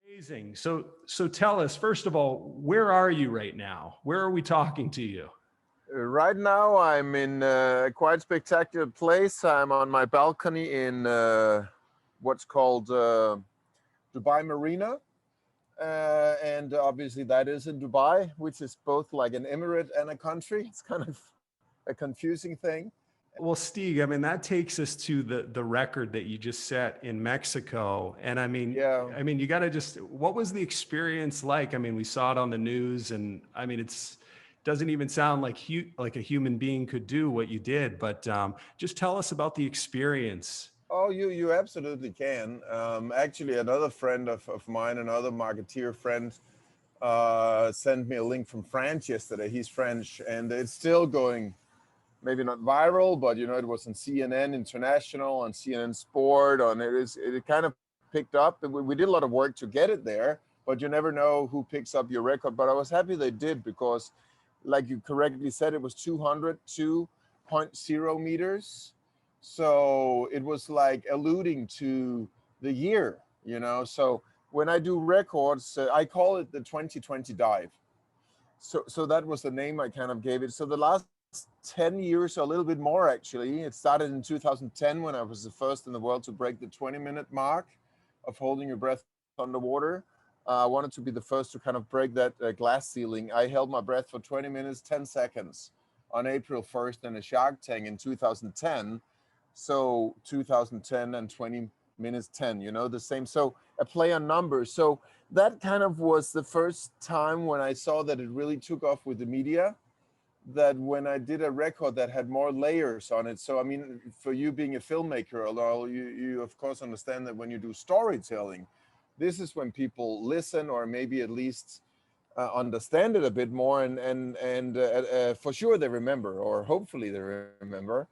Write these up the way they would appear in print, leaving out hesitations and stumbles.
Amazing. So tell us, first of all, where are you right now? Where are we talking to you? Right now, I'm in a quite spectacular place. I'm on my balcony in what's called Dubai Marina. And obviously that is in Dubai, which is both like an emirate and a country. It's kind of a confusing thing. Well, Stig, I mean, that takes us to the record that you just set in Mexico. And Yeah. you got to just, what was the experience like? I mean, we saw it on the news, and I mean, doesn't even sound like like a human being could do what you did, but just tell us about the experience. Oh, you absolutely can. Actually, another friend of mine, another marketeer friend, sent me a link from France yesterday. He's French, and it's still going, maybe not viral, but you know, it was on CNN International, on CNN Sport, it kind of picked up. We did a lot of work to get it there, but you never know who picks up your record. But I was happy they did, because like you correctly said, it was 202.0 meters. So it was like alluding to the year, you know. So when I do records, I call it the 2020 dive. So that was the name I kind of gave it. So the last 10 years, or a little bit more actually, it started in 2010 when I was the first in the world to break the 20-minute mark of holding your breath underwater. I wanted to be the first to kind of break that glass ceiling. I held my breath for 20 minutes, 10 seconds on April 1st in a shark tank in 2010. So 2010 and 20 minutes 10, you know, the same. So a play on numbers. So that kind of was the first time when I saw that it really took off with the media, that when I did a record that had more layers on it. So, I mean, for you being a filmmaker, although you of course understand that when you do storytelling, this is when people listen, or maybe at least understand it a bit more, and for sure they remember, or hopefully they remember.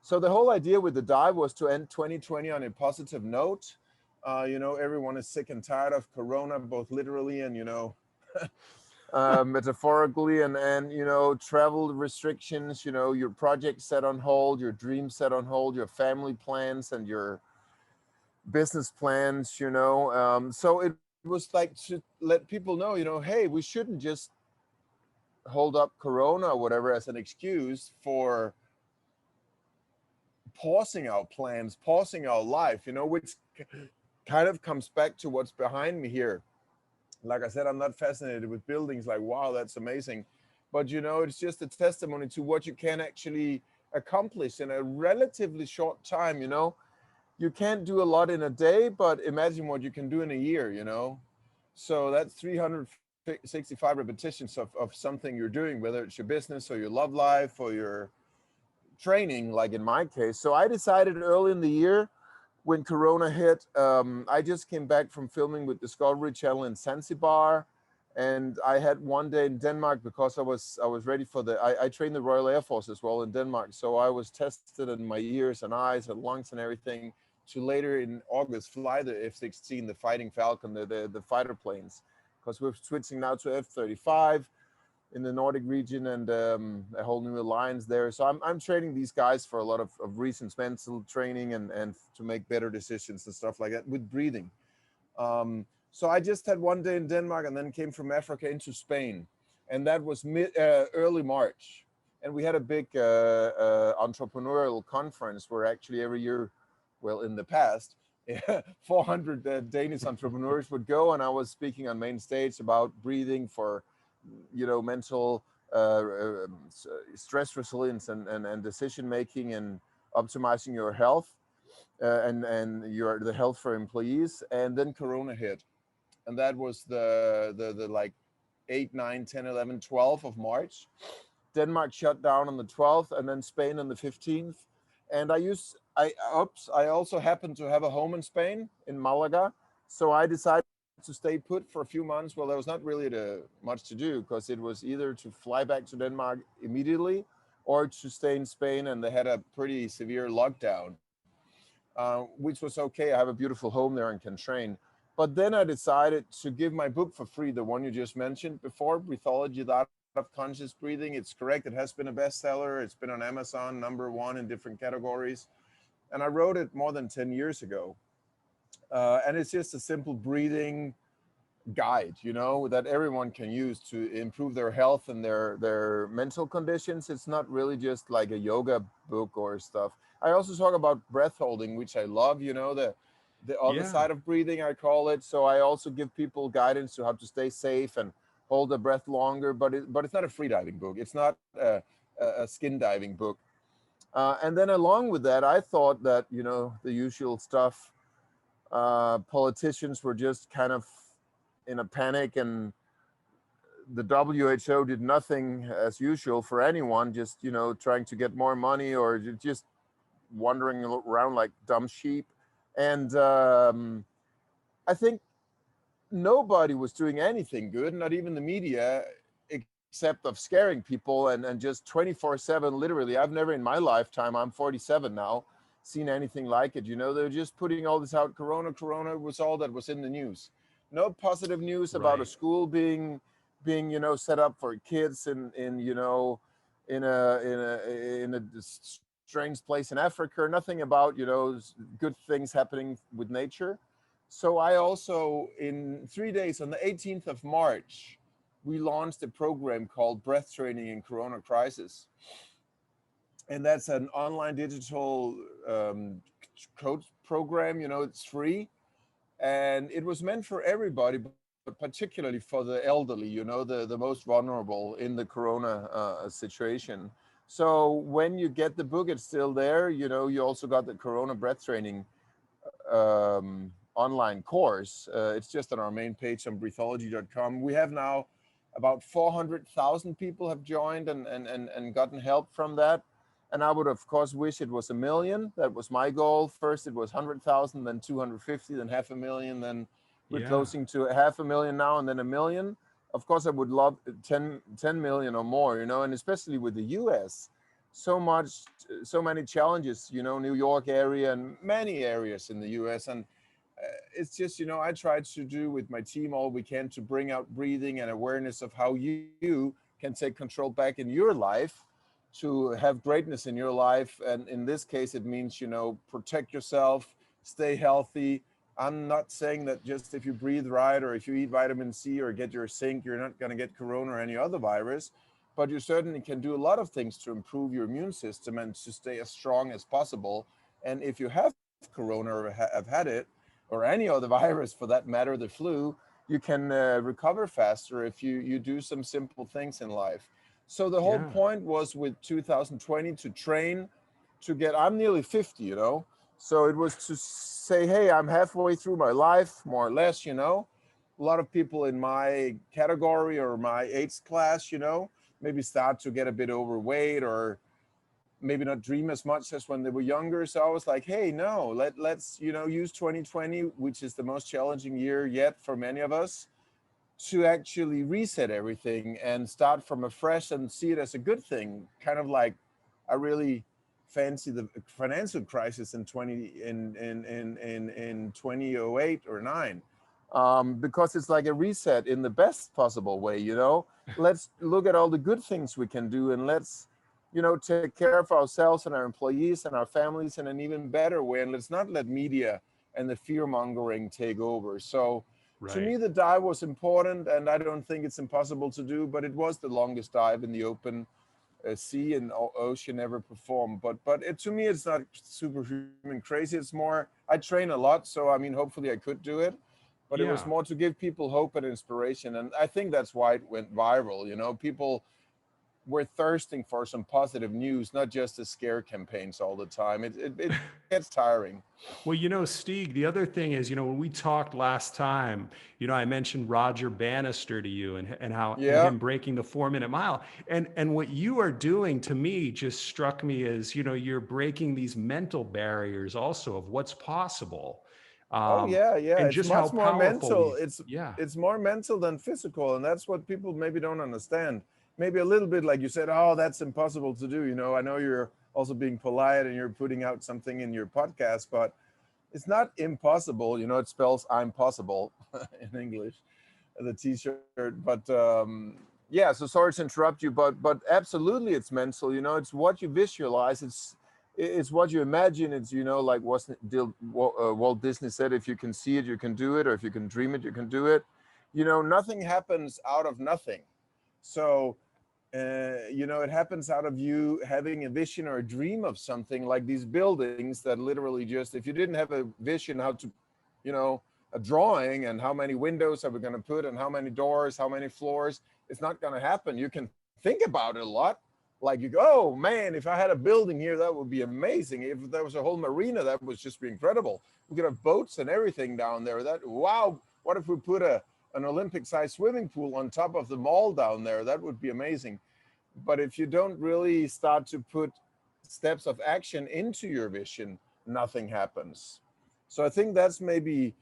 So the whole idea with the dive was to end 2020 on a positive note. You know, everyone is sick and tired of Corona, both literally and, you know, metaphorically, and you know, travel restrictions, you know, your project set on hold, your dreams set on hold, your family plans and your business plans, you know. So it was like to let people know, you know, hey, we shouldn't just hold up Corona or whatever as an excuse for pausing our plans, pausing our life, you know, which kind of comes back to what's behind me here. Like I said, I'm not fascinated with buildings, like, wow, that's amazing. But, you know, it's just a testimony to what you can actually accomplish in a relatively short time, you know. You can't do a lot in a day, but imagine what you can do in a year, you know. So that's 365 repetitions of something you're doing, whether it's your business or your love life or your training, like in my case. So I decided early in the year, when Corona hit, I just came back from filming with Discovery Channel in Zanzibar, and I had one day in Denmark because I was ready for I trained the Royal Air Force as well in Denmark, so I was tested in my ears and eyes and lungs and everything to later in August fly the F-16, the Fighting Falcon, the fighter planes, because we're switching now to F-35 in the Nordic region, and a whole new alliance there. So I'm training these guys for a lot of recent mental training and to make better decisions and stuff like that with breathing. So I just had one day in Denmark and then came from Africa into Spain. And that was early March. And we had a big entrepreneurial conference where actually every year, well, in the past, 400 Danish entrepreneurs would go. And I was speaking on main stage about breathing for, you know, mental stress resilience and decision making and optimizing your health and the health for employees. And then Corona hit, and that was the like 8, 9, 10, 11, 12 of March. Denmark shut down on the 12th, and then Spain on the 15th. And I also happened to have a home in Spain, in Malaga, so I decided to stay put for a few months. Well, there was not really much to do, because it was either to fly back to Denmark immediately or to stay in Spain, and they had a pretty severe lockdown, which was okay. I have a beautiful home there and can train. But then I decided to give my book for free, the one you just mentioned before, Breatheology, the Art of Conscious Breathing. It's correct, it has been a bestseller. It's been on Amazon, #1 in different categories. And I wrote it more than 10 years ago. And it's just a simple breathing guide, you know, that everyone can use to improve their health and their mental conditions. It's not really just like a yoga book or stuff. I also talk about breath holding, which I love, you know, the other Yeah. side of breathing, I call it. So I also give people guidance to how to stay safe and hold the breath longer, but it's not a freediving book. It's not a skin diving book. And then along with that, I thought that, you know, the usual stuff, politicians were just kind of in a panic, and the WHO did nothing as usual for anyone, just, you know, trying to get more money or just wandering around like dumb sheep. And I think nobody was doing anything good, not even the media, except of scaring people and just 24/7, literally. I've never in my lifetime, I'm 47 now, seen anything like it. You know, they're just putting all this out. Corona was all that was in the news. No positive news about a Right. school being, you know, set up for kids in you know, in a strange place in Africa. Nothing about, you know, good things happening with nature. So I also, in 3 days, on the 18th of March, we launched a program called Breath Training in Corona Crisis. And that's an online digital coach program. You know, it's free. And it was meant for everybody, but particularly for the elderly, you know, the most vulnerable in the Corona situation. So when you get the book, it's still there. You know, you also got the Corona Breath Training online course. It's just on our main page on breatheology.com. We have now about 400,000 people have joined and gotten help from that. And I would, of course, wish it was a million. That was my goal. First, it was 100,000, then 250, then 500,000. Then we're Yeah. closing to 500,000 now, and then a million. Of course, I would love 10 million or more, you know, and especially with the US, so many challenges, you know, New York area and many areas in the US. And it's just, you know, I try to do with my team all we can to bring out breathing and awareness of how you can take control back in your life to have greatness in your life. And in this case, it means, you know, protect yourself, stay healthy. I'm not saying that just if you breathe right or if you eat vitamin C or get your zinc, you're not going to get corona or any other virus, but you certainly can do a lot of things to improve your immune system and to stay as strong as possible. And if you have corona or have had it, or any other virus for that matter, the flu, you can recover faster if you do some simple things in life. So the whole Yeah. point was with 2020 to train to get, I'm nearly 50, you know. So it was to say, hey, I'm halfway through my life, more or less, you know. A lot of people in my category or my age class, you know, maybe start to get a bit overweight or maybe not dream as much as when they were younger. So I was like, hey, no, let's, you know, use 2020, which is the most challenging year yet for many of us, to actually reset everything and start from afresh and see it as a good thing. Kind of like I really fancy the financial crisis in 2008 or 9, because it's like a reset in the best possible way. You know, let's look at all the good things we can do, and let's, you know, take care of ourselves and our employees and our families in an even better way. And let's not let media and the fear mongering take over. So to Right. me, the dive was important, and I don't think it's impossible to do, but it was the longest dive in the open sea and ocean ever performed. But to me, it's not superhuman crazy. It's more, I train a lot, so I mean, hopefully I could do it. But it was Yeah. more to give people hope and inspiration, and I think that's why it went viral. You know, people we're thirsting for some positive news, not just the scare campaigns all the time. It gets tiring. Well, you know, Stig, the other thing is, you know, when we talked last time, you know, I mentioned Roger Bannister to you and how and Yeah. him breaking the 4 minute mile. And what you are doing to me just struck me as, you know, you're breaking these mental barriers also of what's possible. Oh yeah, yeah. And It's just how much more powerful mental. we yeah. It's more mental than physical, and that's what people maybe don't understand. Maybe a little bit like you said, oh, that's impossible to do. You know, I know you're also being polite and you're putting out something in your podcast, but it's not impossible. You know, it spells I'm possible in English, the T-shirt. But yeah. So sorry to interrupt you, but absolutely, it's mental. You know, it's what you visualize. It's what you imagine. It's, you know, like Walt Disney said, if you can see it, you can do it, or if you can dream it, you can do it. you know, nothing happens out of nothing. So, you know, it happens out of you having a vision or a dream of something, like these buildings that literally just, if you didn't have a vision how to, you know, a drawing and how many windows are we going to put and how many doors, how many floors, it's not going to happen. You can think about it a lot. Like you go, oh man, if I had a building here, that would be amazing. If there was a whole marina, that would just be incredible. We could have boats and everything down there. That, wow, what if we put an Olympic-sized swimming pool on top of the mall down there? That would be amazing. But if you don't really start to put steps of action into your vision, nothing happens. So I think that's maybe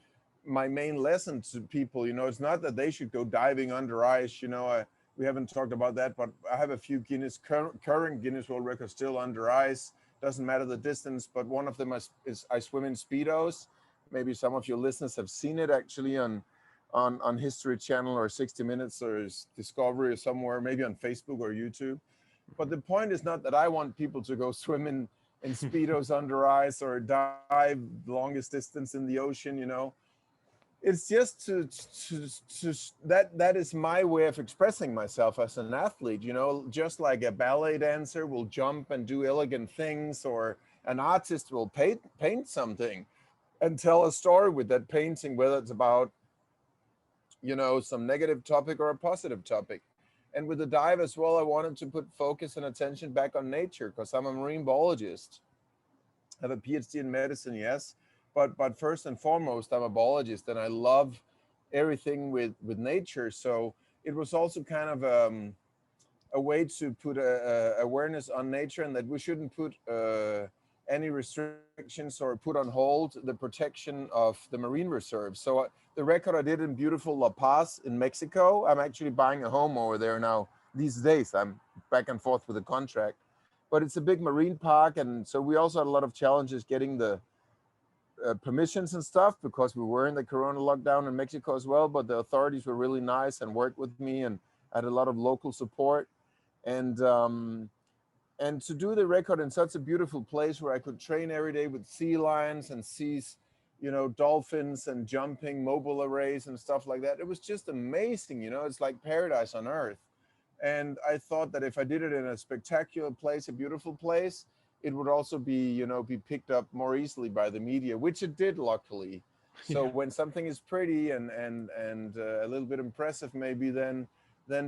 my main lesson to people. You know, it's not that they should go diving under ice. You know, we haven't talked about that, but I have a few current Guinness World Records still under ice. Doesn't matter the distance, but one of them is I swim in Speedos. Maybe some of your listeners have seen it actually on History Channel or 60 Minutes or Discovery or somewhere, maybe on Facebook or YouTube. But the point is not that I want people to go swim in Speedos under ice or dive longest distance in the ocean, you know. It's just that is my way of expressing myself as an athlete, you know, just like a ballet dancer will jump and do elegant things, or an artist will paint something and tell a story with that painting, whether it's about, you know, some negative topic or a positive topic. And with the dive as well, I wanted to put focus and attention back on nature because I'm a marine biologist. I have a PhD in medicine, yes, but first and foremost, I'm a biologist, and I love everything with nature. So it was also kind of a way to put awareness on nature, and that we shouldn't put any restrictions or put on hold the protection of the marine reserve. So the record I did in beautiful La Paz in Mexico, I'm actually buying a home over there now these days. I'm back and forth with a contract, but it's a big marine park. And so we also had a lot of challenges getting the permissions and stuff because we were in the Corona lockdown in Mexico as well. But the authorities were really nice and worked with me, and I had a lot of local support. And to do the record in such a beautiful place where I could train every day with sea lions and seas, you know, dolphins and jumping mobile arrays and stuff like that, it was just amazing. You know, it's like paradise on earth. And I thought that if I did it in a spectacular place, a beautiful place, it would also be, you know, be picked up more easily by the media, which it did, luckily. So Yeah. when something is pretty and a little bit impressive, maybe then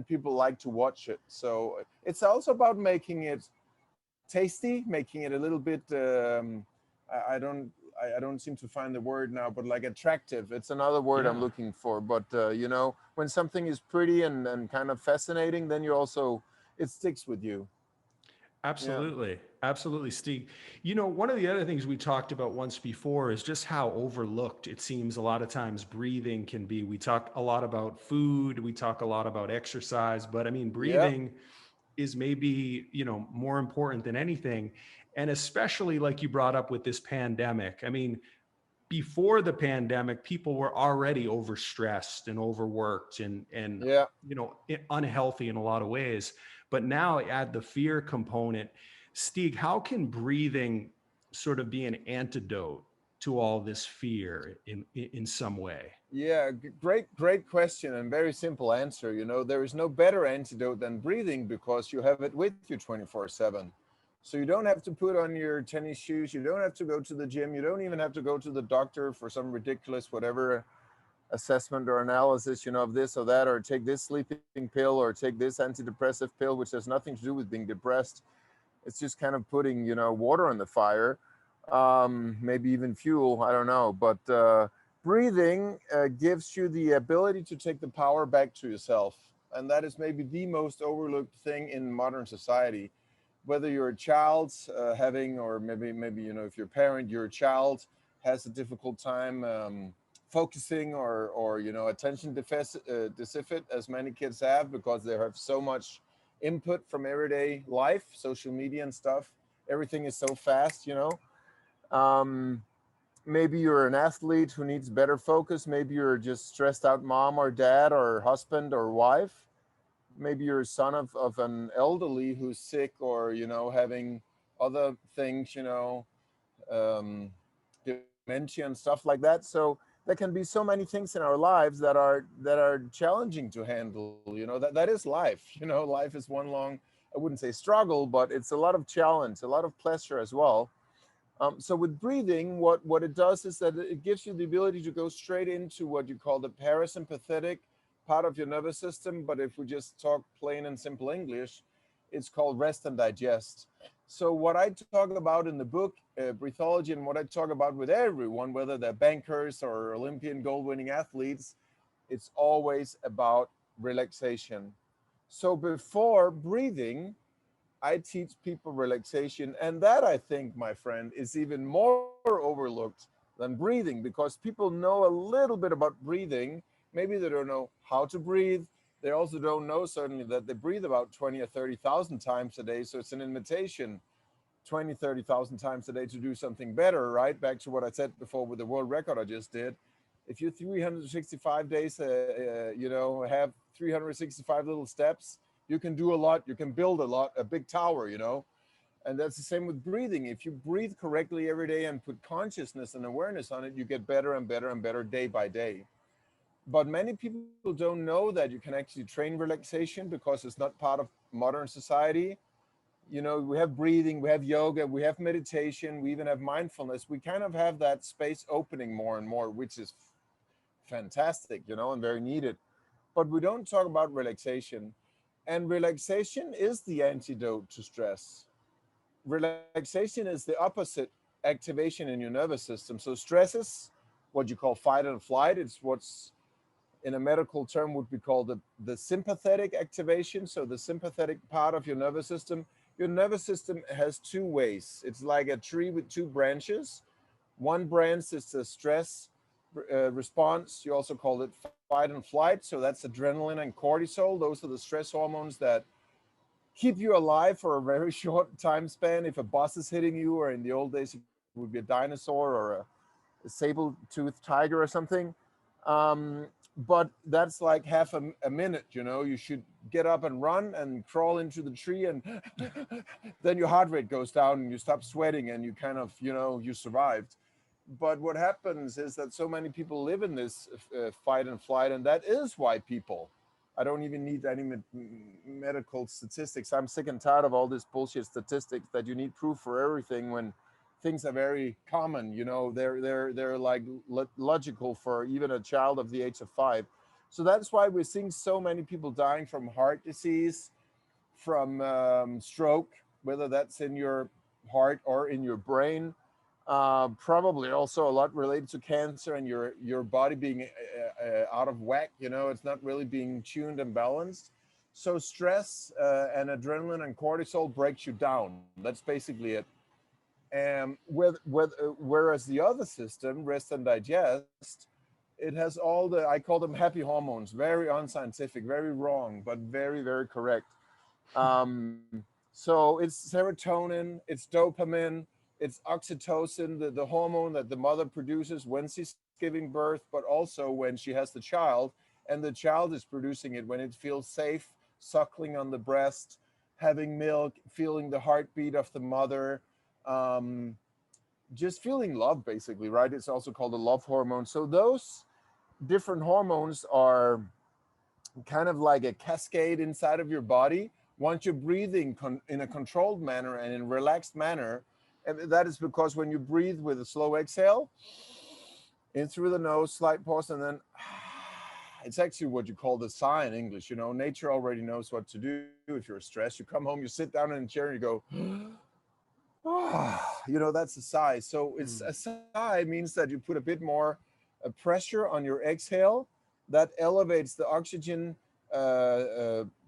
people like to watch it. So it's also about making it tasty, making it a little bit. I don't seem to find the word now, but like attractive. It's another word I'm Yeah. looking for. But you know, when something is pretty and kind of fascinating, then you also, it sticks with you. Yeah. Absolutely. Absolutely, Steve. You know, one of the other things we talked about once before is just how overlooked it seems a lot of times breathing can be. We talk a lot about food, we talk a lot about exercise, but I mean, Yeah. breathing is maybe, you know, more important than anything. And especially like you brought up with this pandemic. I mean, before the pandemic, people were already overstressed and overworked and Yeah. you know, unhealthy in a lot of ways. But now add the fear component. Stig, how can breathing sort of be an antidote to all this fear in some way? Yeah, great question and very simple answer. You know, there is no better antidote than breathing because you have it with you 24/7. So you don't have to put on your tennis shoes. You don't have to go to the gym. You don't even have to go to the doctor for some ridiculous whatever assessment or analysis, you know, of this or that, or take this sleeping pill or take this antidepressive pill, which has nothing to do with being depressed. It's just kind of putting, you know, water on the fire, maybe even fuel. I don't know, but breathing gives you the ability to take the power back to yourself, and that is maybe the most overlooked thing in modern society. Whether you're a child having, or maybe you know, if you're a parent, your child has a difficult time focusing, or you know, attention deficit, as many kids have, because they have so much input from everyday life, social media and stuff. Everything is so fast, you know. Um, Maybe you're an athlete who needs better focus. Maybe you're just stressed out mom or dad or husband or wife. Maybe you're a son of an elderly who's sick, or you know, having other things, you know, um, dementia and stuff like that. So there can be so many things in our lives that are challenging to handle. That is life. Life is one long, I wouldn't say struggle, but it's a lot of challenge, a lot of pleasure as well. So with breathing, what it does is that it gives you the ability to go straight into what you call the parasympathetic part of your nervous system. But if we just talk plain and simple English, it's called rest and digest. So what I talk about in the book, Breathology, and what I talk about with everyone, whether they're bankers or Olympian gold-winning athletes, it's always about relaxation. So before breathing, I teach people relaxation. And that, I think, my friend, is even more overlooked than breathing, because people know a little bit about breathing. Maybe they don't know how to breathe. They also don't know, certainly, that they breathe about 20 or 30,000 times a day. So it's an invitation 20, 30,000 times a day to do something better, right? Back to what I said before with the world record I just did. If you 365 days, have 365 little steps, you can do a lot. You can build a lot, a big tower, And that's the same with breathing. If you breathe correctly every day and put consciousness and awareness on it, you get better and better and better day by day. But many people don't know that you can actually train relaxation, because it's not part of modern society. We have breathing, we have yoga, we have meditation, we even have mindfulness. We kind of have that space opening more and more, which is fantastic, and very needed. But we don't talk about relaxation. And relaxation is the antidote to stress. Relaxation is the opposite activation in your nervous system. So stress is what you call fight and flight. It's what's in a medical term would be called the sympathetic activation. So the sympathetic part of your nervous system. Your nervous system has two ways. It's like a tree with two branches. One branch is the stress response. You also call it fight and flight. So that's adrenaline and cortisol. Those are the stress hormones that keep you alive for a very short time span. If a bus is hitting you, or in the old days, it would be a dinosaur or a saber-toothed tiger or something. But that's like half a minute, you should get up and run and crawl into the tree, and then your heart rate goes down and you stop sweating and you kind of, you survived. But what happens is that so many people live in this fight and flight, and that is why people, I don't even need any medical statistics. I'm sick and tired of all this bullshit statistics that you need proof for everything when things are very common. They're like logical for even a child of the age of 5. So that's why we're seeing so many people dying from heart disease, from stroke, whether that's in your heart or in your brain. Probably also a lot related to cancer and your body being out of whack. It's not really being tuned and balanced. So stress and adrenaline and cortisol breaks you down. That's basically it. Whereas the other system, rest and digest, it has all the, I call them happy hormones, very unscientific, very wrong, but very, very correct. So it's serotonin, it's dopamine, it's oxytocin, the hormone that the mother produces when she's giving birth, but also when she has the child, and the child is producing it when it feels safe, suckling on the breast, having milk, feeling the heartbeat of the mother, just feeling love, basically, right? It's also called the love hormone. So those different hormones are kind of like a cascade inside of your body. Once you're breathing in a controlled manner and in a relaxed manner, and that is because when you breathe with a slow exhale, in through the nose, slight pause, and then it's actually what you call the sigh in English. Nature already knows what to do if you're stressed. You come home, you sit down in a chair, and you go, that's a sigh. So it's a sigh means that you put a bit more pressure on your exhale. That elevates the oxygen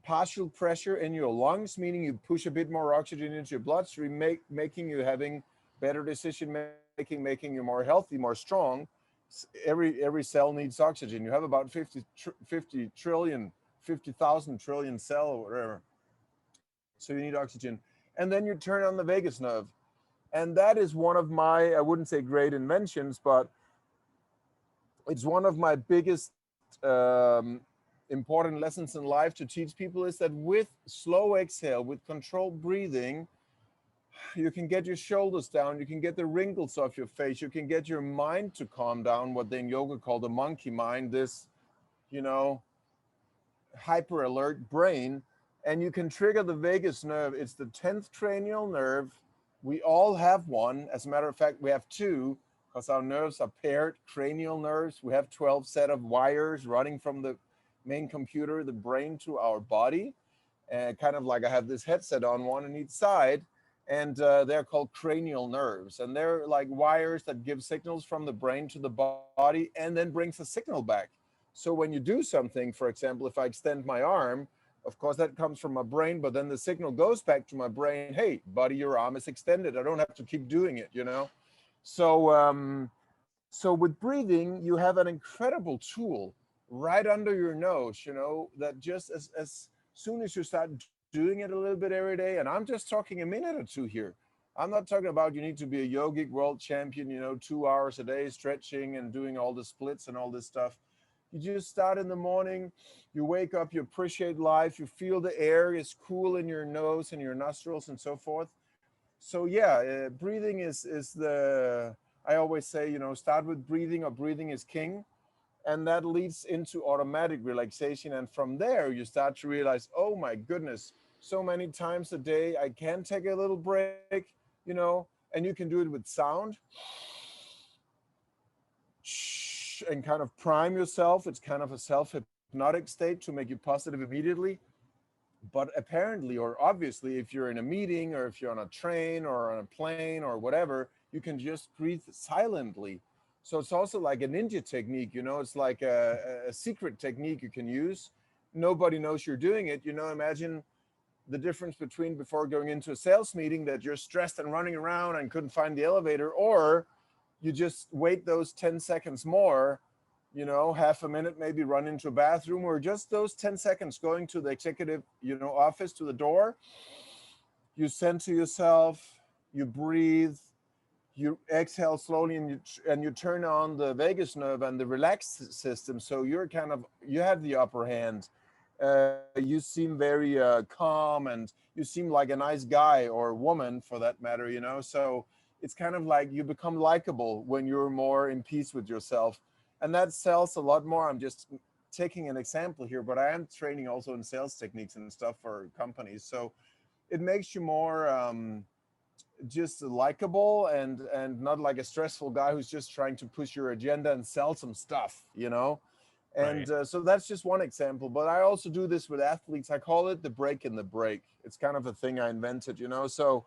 partial pressure in your lungs, meaning you push a bit more oxygen into your bloodstream, making you having better decision making you more healthy, more strong. Every cell needs oxygen. You have about 50,000 trillion cell or whatever. So you need oxygen. And then you turn on the vagus nerve. And that is one of my, I wouldn't say great inventions, but it's one of my biggest important lessons in life to teach people, is that with slow exhale, with controlled breathing, You can get your shoulders down, you can get the wrinkles off your face, you can get your mind to calm down, what they in yoga call the monkey mind, this, you know, hyper alert brain. And you can trigger the vagus nerve. It's the 10th cranial nerve. We all have one. As a matter of fact, we have two, because our nerves are paired cranial nerves. We have 12 set of wires running from the main computer, the brain, to our body. And kind of like I have this headset on, one on each side, and they're called cranial nerves. And they're like wires that give signals from the brain to the body and then brings a signal back. So when you do something, for example, if I extend my arm, of course, that comes from my brain, but then the signal goes back to my brain. Hey, buddy, your arm is extended. I don't have to keep doing it, you know? So, so with breathing, you have an incredible tool right under your nose, you know, that just as soon as you start doing it a little bit every day, and I'm just talking a minute or two here. I'm not talking about you need to be a yogic world champion, you know, 2 hours a day stretching and doing all the splits and all this stuff. You just start in the morning, you wake up, you appreciate life, you feel the air is cool in your nose and your nostrils and so forth. So yeah, breathing is the, I always say, you know, start with breathing, or breathing is king. And that leads into automatic relaxation. And from there, you start to realize, oh my goodness, so many times a day, I can take a little break, you know, and you can do it with sound. And kind of prime yourself. It's kind of a self-hypnotic state to make you positive immediately. But apparently, or obviously, if you're in a meeting or if you're on a train or on a plane or whatever, you can just breathe silently. So it's also like a ninja technique, you know, it's like a secret technique you can use. Nobody knows you're doing it. You know, imagine the difference between before going into a sales meeting that you're stressed and running around and couldn't find the elevator, or you just wait those 10 seconds more, you know, half a minute, maybe run into a bathroom, or just those 10 seconds going to the executive, you know, office, to the door. You center yourself, you breathe, you exhale slowly, and you turn on the vagus nerve and the relaxed system. So you're kind of, you have the upper hand. You seem very calm, and you seem like a nice guy or woman for that matter, you know. So it's kind of like you become likable when you're more in peace with yourself. And that sells a lot more. I'm just taking an example here, but I am training also in sales techniques and stuff for companies. So it makes you more just likable, and not like a stressful guy who's just trying to push your agenda and sell some stuff, you know. And Right. so that's just one example. But I also do this with athletes. I call it the break in the break. It's kind of a thing I invented, you know. So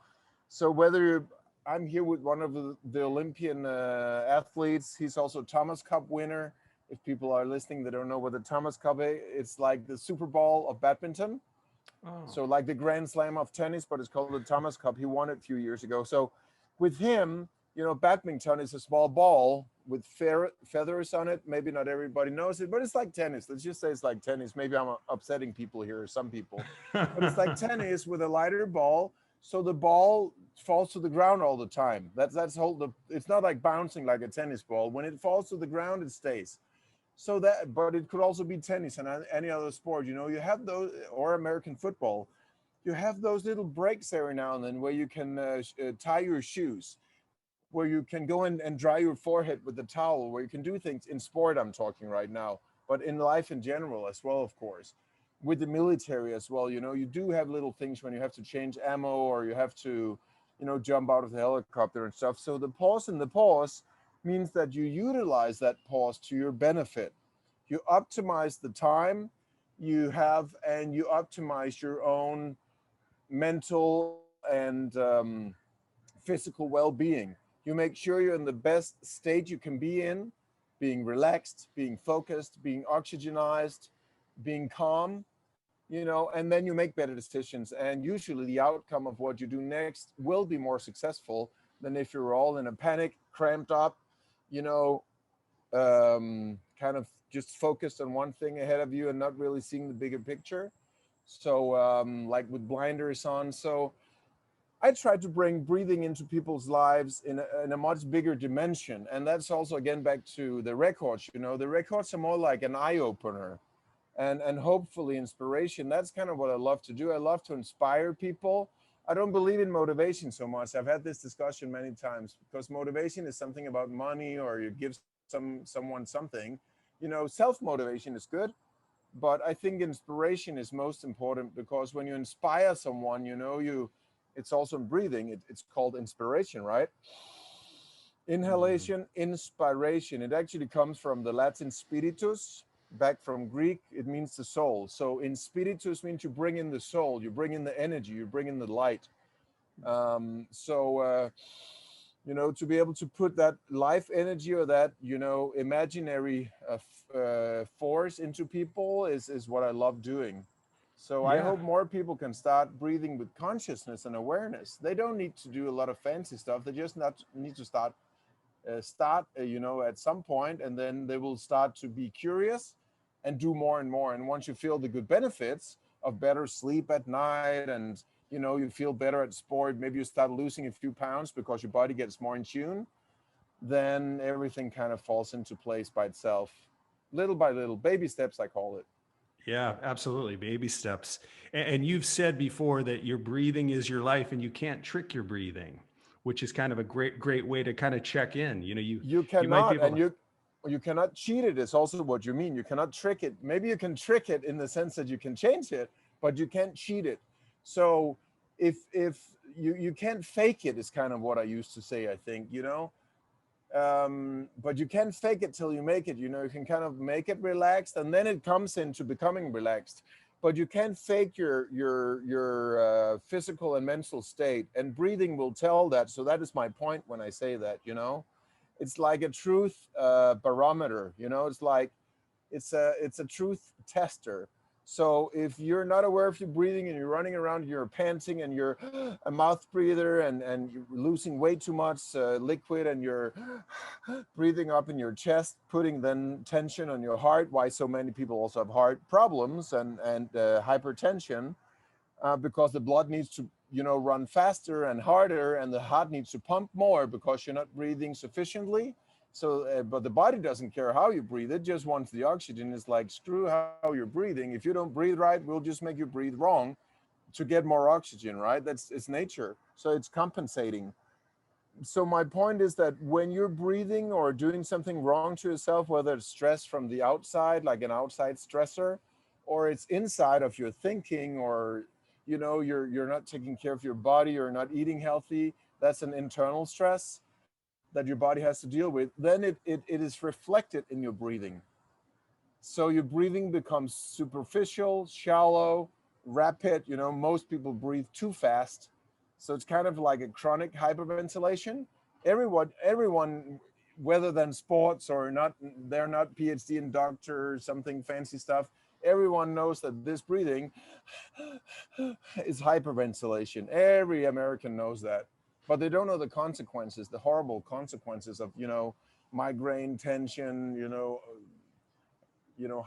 whether you're, I'm here with one of the Olympian athletes. He's also Thomas Cup winner. If people are listening, they don't know what the Thomas Cup is. It's like the Super Bowl of badminton. Oh, So like the Grand Slam of tennis, but it's called the Thomas Cup. He won it a few years ago. So with him, you know, badminton is a small ball with feathers on it. Maybe not everybody knows it, but it's like tennis. Let's just say it's like tennis. Maybe I'm upsetting people here, or some people, but it's like tennis with a lighter ball. So the ball falls to the ground all the time. That's whole. It's not like bouncing like a tennis ball. When it falls to the ground, it stays. So that, but it could also be tennis and any other sport. You know, you have those, or American football. You have those little breaks every now and then where you can tie your shoes, where you can go in and dry your forehead with the towel, where you can do things in sport. I'm talking right now, but in life in general as well, of course, with the military as well. You know, you do have little things when you have to change ammo, or you have to, you know, jump out of the helicopter and stuff. So the pause in the pause means that you utilize that pause to your benefit. You optimize the time you have, and you optimize your own mental and physical well-being. You make sure you're in the best state you can be in, being relaxed, being focused, being oxygenized, being calm, you know, and then you make better decisions. And usually the outcome of what you do next will be more successful than if you're all in a panic, cramped up, you know, kind of just focused on one thing ahead of you and not really seeing the bigger picture. So like with blinders on. So I try to bring breathing into people's lives in a much bigger dimension. And that's also, again, back to the records. You know, the records are more like an eye opener and hopefully inspiration. That's kind of what I love to do. I love to inspire people, I don't believe in motivation so much. I've had this discussion many times, because motivation is something about money, or you give someone something. You know, self-motivation is good, but I think inspiration is most important, because when you inspire someone, you know, it's also in breathing. It's called inspiration, right? Inhalation, inspiration. It actually comes from the Latin spiritus, back from Greek. It means the soul. So in spiritus means you bring in the soul, you bring in the energy, you bring in the light. You know, to be able to put that life energy, or that, you know, imaginary force into people is what I love doing. So I Yeah. hope more people can start breathing with consciousness and awareness. They don't need to do a lot of fancy stuff. They just not need to start, you know, at some point, and then they will start to be curious and do more and more. And once you feel the good benefits of better sleep at night, and, you know, you feel better at sport, maybe you start losing a few pounds because your body gets more in tune, then everything kind of falls into place by itself, little by little, baby steps, I call it. Yeah, absolutely. Baby steps. And you've said before that your breathing is your life, and you can't trick your breathing, which is kind of a great way to kind of check in. You know, You you might be cannot, able and to, you cannot cheat it, is also what you mean. You cannot trick it. Maybe you can trick it in the sense that you can change it, but you can't cheat it. So if you can't fake it, is kind of what I used to say, I think, you know. But you can't fake it till you make it. You know, you can kind of make it relaxed, and then it comes into becoming relaxed. But you can't fake your physical and mental state, and breathing will tell that. So that is my point when I say that. You know, it's like a truth barometer. You know, it's like it's a truth tester. So if you're not aware of your breathing, and you're running around, you're panting, and you're a mouth breather, and you're losing way too much liquid, and you're breathing up in your chest, putting then tension on your heart. Why so many people also have heart problems and hypertension, because the blood needs to, you know, run faster and harder, and the heart needs to pump more because you're not breathing sufficiently. So, but the body doesn't care how you breathe. It just wants the oxygen. It's like, screw how you're breathing. If you don't breathe right, we'll just make you breathe wrong to get more oxygen, right? It's nature. So it's compensating. So my point is that when you're breathing or doing something wrong to yourself, whether it's stress from the outside, like an outside stressor, or it's inside of your thinking, or, you know, you're not taking care of your body, you're not eating healthy, that's an internal stress that your body has to deal with, then it is reflected in your breathing. So your breathing becomes superficial, shallow, rapid. You know, most people breathe too fast. So it's kind of like a chronic hyperventilation. Everyone, whether than sports or not, they're not PhD in doctor or something fancy stuff. Everyone knows that this breathing is hyperventilation. Every American knows that, but they don't know the consequences, the horrible consequences of, you know, migraine, tension,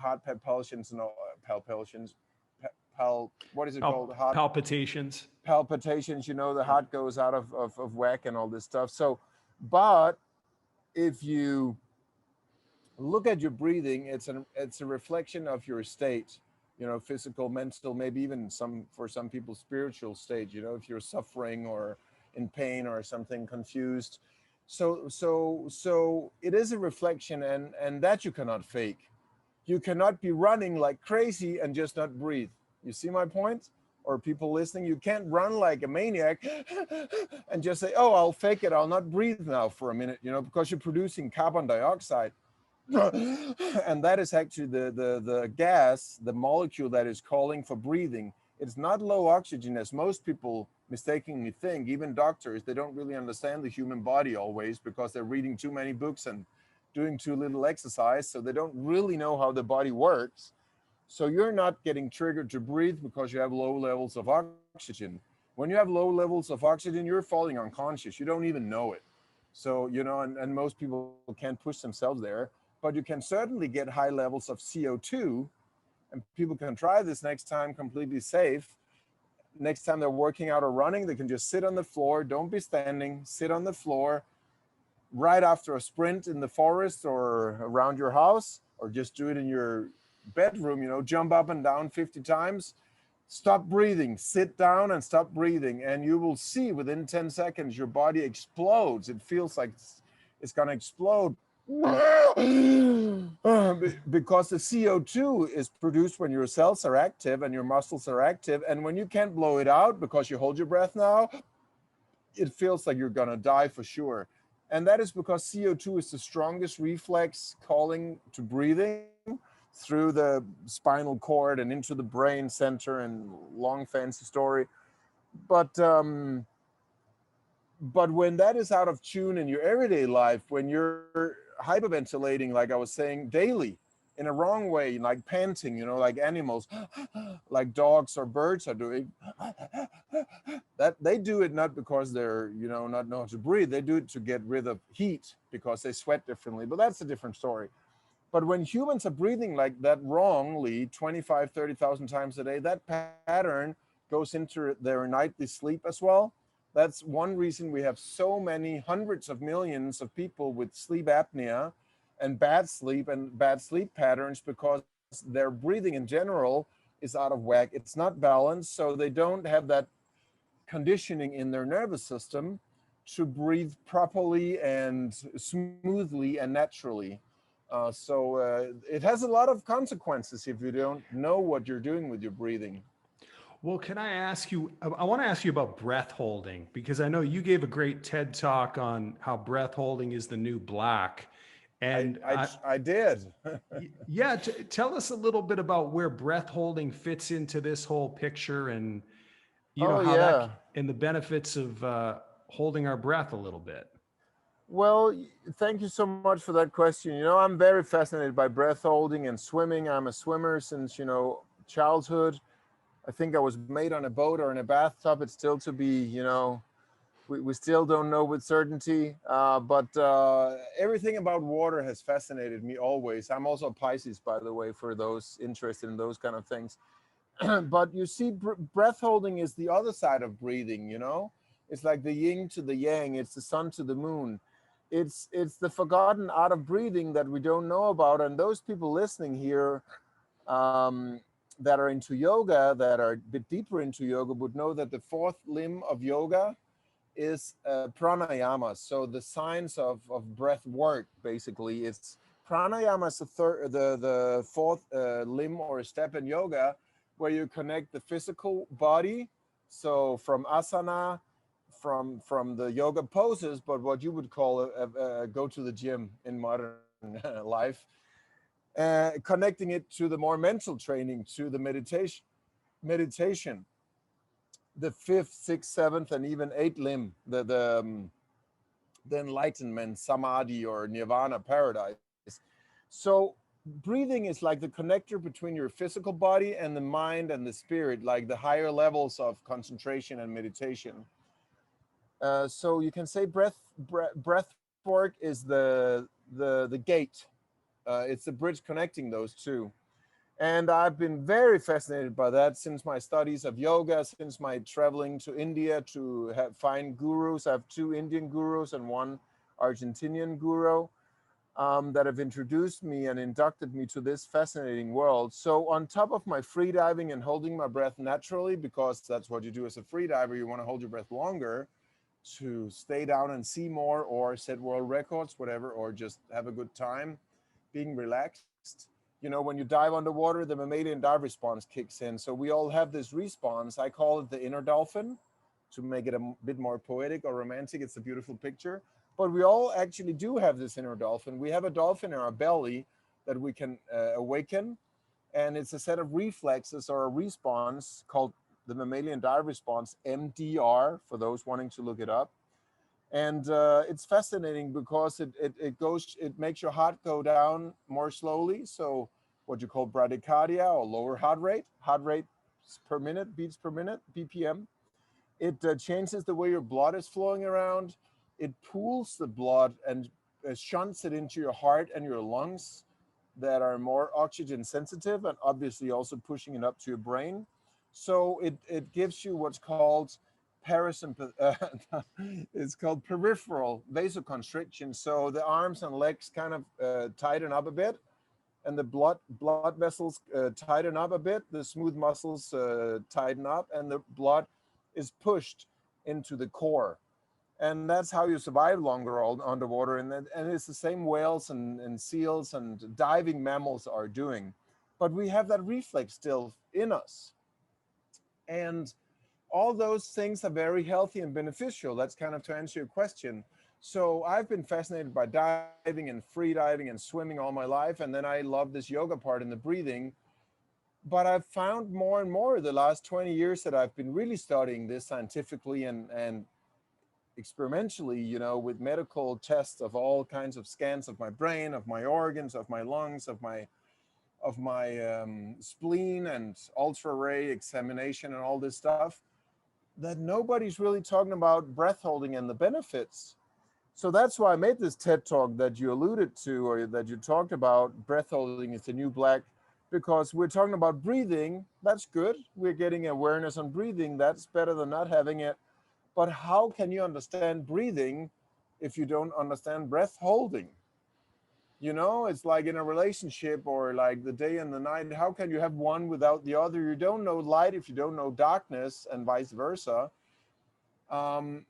heart palpitations, palpitations, what is it called? Heart palpitations. palpitations. You know, the heart goes out of whack and all this stuff. So, but if you look at your breathing, it's a reflection of your state, you know, physical, mental, maybe even for some people, spiritual state. You know, if you're suffering or in pain or something, confused. So it is a reflection, and that you cannot fake. You cannot be running like crazy and just not breathe. You see my point? Or people listening, you can't run like a maniac and just say, oh, I'll fake it, I'll not breathe now for a minute, you know, because you're producing carbon dioxide. And that is actually the gas, the molecule that is calling for breathing. It's not low oxygen, as most people mistakenly think. Even doctors, they don't really understand the human body always, because they're reading too many books and doing too little exercise. So they don't really know how the body works. So you're not getting triggered to breathe because you have low levels of oxygen. When you have low levels of oxygen, you're falling unconscious. You don't even know it. So, you know, and most people can't push themselves there, but you can certainly get high levels of CO2, and people can try this next time, completely safe. Next time they're working out or running, they can just sit on the floor. Don't be standing, sit on the floor right after a sprint in the forest or around your house, or just do it in your bedroom, you know, jump up and down 50 times, Stop breathing, sit down and stop breathing, and you will see within 10 seconds your body explodes. It feels like it's going to explode. Because the CO2 is produced when your cells are active and your muscles are active. And when you can't blow it out because you hold your breath now, it feels like you're going to die for sure. And that is because CO2 is the strongest reflex calling to breathing through the spinal cord and into the brain center, and long fancy story. But when that is out of tune in your everyday life, when you're hyperventilating, like I was saying, daily in a wrong way, like panting, like animals, like dogs or birds are doing, that they do it not because they're, not know how to breathe. They do it to get rid of heat because they sweat differently. But that's a different story. But when humans are breathing like that wrongly, 25, 30,000 times a day, that pattern goes into their nightly sleep as well. That's one reason we have so many hundreds of millions of people with sleep apnea and bad sleep patterns, because their breathing in general is out of whack. It's not balanced, so they don't have that conditioning in their nervous system to breathe properly and smoothly and naturally. So it has a lot of consequences if you don't know what you're doing with your breathing. Well, can I ask you, I want to ask you about breath holding, because I know you gave a great TED talk on how breath holding is the new black. And I did. Yeah, tell us a little bit about where breath holding fits into this whole picture, and, Oh, how yeah. and the benefits of holding our breath a little bit. Well, thank you so much for that question. I'm very fascinated by breath holding and swimming. I'm a swimmer since, childhood. I think I was made on a boat or in a bathtub. It's still to be, we still don't know with certainty. But everything about water has fascinated me always. I'm also a Pisces, by the way, for those interested in those kind of things. But you see, breath holding is the other side of breathing, It's like the yin to the yang. It's the sun to the moon. It's the forgotten art of breathing that we don't know about. And those people listening here, that are into yoga, that are a bit deeper into yoga, would know that the fourth limb of yoga is pranayama. So the science of breath work, basically, it's pranayama is the fourth limb or step in yoga, where you connect the physical body. So from asana, from the yoga poses, but what you would call a go to the gym in modern life, connecting it to the more mental training, to the meditation, the fifth, sixth, seventh, and even eighth limb, the enlightenment, samadhi or nirvana paradise. So breathing is like the connector between your physical body and the mind and the spirit, like the higher levels of concentration and meditation. So you can say breath work is the gate. It's the bridge connecting those two. And I've been very fascinated by that since my studies of yoga, since my traveling to India to find gurus. I have 2 Indian gurus and 1 Argentinian guru that have introduced me and inducted me to this fascinating world. So on top of my freediving and holding my breath naturally, because that's what you do as a freediver, you want to hold your breath longer to stay down and see more, or set world records, whatever, or just have a good time being relaxed. When you dive underwater, the mammalian dive response kicks in. So we all have this response. I call it the inner dolphin to make it a bit more poetic or romantic. It's a beautiful picture. But we all actually do have this inner dolphin. We have a dolphin in our belly that we can awaken. And it's a set of reflexes or a response called the mammalian dive response, MDR, for those wanting to look it up. And it's fascinating because it makes your heart go down more slowly. So what you call bradycardia, or lower heart rate per minute, beats per minute, BPM. It changes the way your blood is flowing around. It pools the blood and shunts it into your heart and your lungs that are more oxygen sensitive, and obviously also pushing it up to your brain. So it gives you what's called it's called peripheral vasoconstriction. So the arms and legs kind of tighten up a bit, and the blood vessels tighten up a bit, the smooth muscles tighten up, and the blood is pushed into the core. And that's how you survive longer underwater. And it's the same whales and seals and diving mammals are doing. But we have that reflex still in us. And all those things are very healthy and beneficial. That's kind of to answer your question. So I've been fascinated by diving and free diving and swimming all my life. And then I love this yoga part and the breathing. But I've found more and more the last 20 years that I've been really studying this scientifically and experimentally, you know, with medical tests of all kinds of scans of my brain, of my organs, of my lungs, of my spleen and ultra-ray examination and all this stuff, that nobody's really talking about breath holding and the benefits. So that's why I made this TED talk that you alluded to, or that you talked about. Breath holding is the new black, because we're talking about breathing. That's good. We're getting awareness on breathing. That's better than not having it. But how can you understand breathing if you don't understand breath holding? You know, it's like in a relationship or like the day and the night. How can you have one without the other? You don't know light if you don't know darkness, and vice versa.